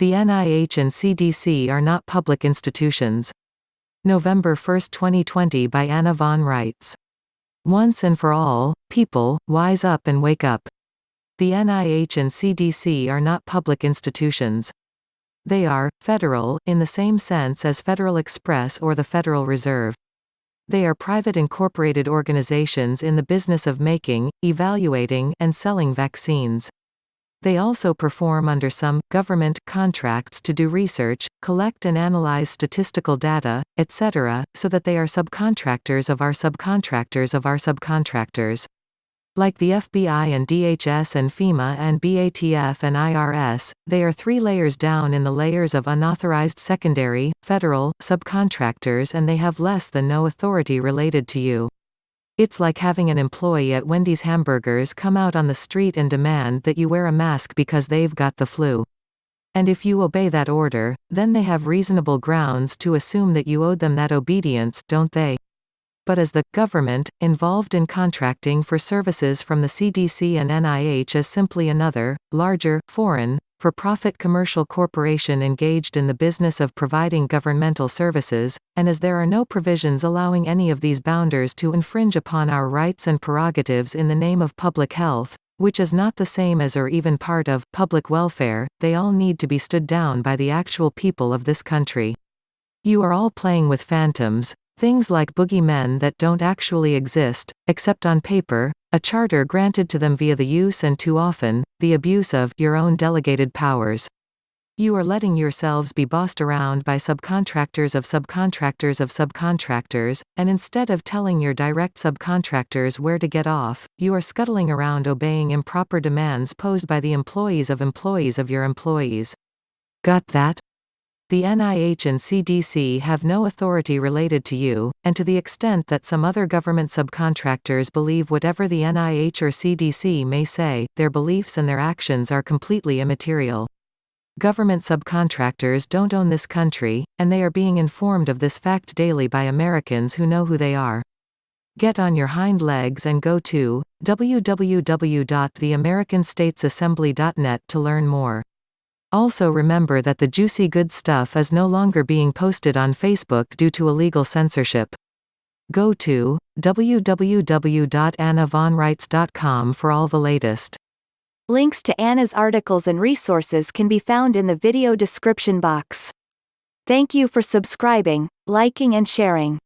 The NIH and CDC are not public institutions. November 1, 2020 by Anna von Reitz. Once and for all, people, wise up and wake up. The NIH and CDC are not public institutions. They are federal, in the same sense as Federal Express or the Federal Reserve. They are private incorporated organizations in the business of making, evaluating, and selling vaccines. They also perform under some government contracts to do research, collect and analyze statistical data, etc., so that they are subcontractors of our subcontractors of our subcontractors. Like the FBI and DHS and FEMA and BATF and IRS, they are 3 layers down in the layers of unauthorized secondary, federal, subcontractors, and they have less than no authority related to you. It's like having an employee at Wendy's Hamburgers come out on the street and demand that you wear a mask because they've got the flu. And if you obey that order, then they have reasonable grounds to assume that you owed them that obedience, don't they? But as the government, involved in contracting for services from the CDC and NIH is simply another, larger, foreign, for-profit commercial corporation engaged in the business of providing governmental services, and as there are no provisions allowing any of these bounders to infringe upon our rights and prerogatives in the name of public health, which is not the same as or even part of public welfare, they all need to be stood down by the actual people of this country. You are all playing with phantoms, things like boogeymen that don't actually exist, except on paper, a charter granted to them via the use and too often, the abuse of your own delegated powers. You are letting yourselves be bossed around by subcontractors of subcontractors of subcontractors, and instead of telling your direct subcontractors where to get off, you are scuttling around obeying improper demands posed by the employees of your employees. Got that? The NIH and CDC have no authority related to you, and to the extent that some other government subcontractors believe whatever the NIH or CDC may say, their beliefs and their actions are completely immaterial. Government subcontractors don't own this country, and they are being informed of this fact daily by Americans who know who they are. Get on your hind legs and go to www.theamericanstatesassembly.net to learn more. Also remember that the juicy good stuff is no longer being posted on Facebook due to illegal censorship. Go to www.annavonreitz.com for all the latest. Links to Anna's articles and resources can be found in the video description box. Thank you for subscribing, liking and sharing.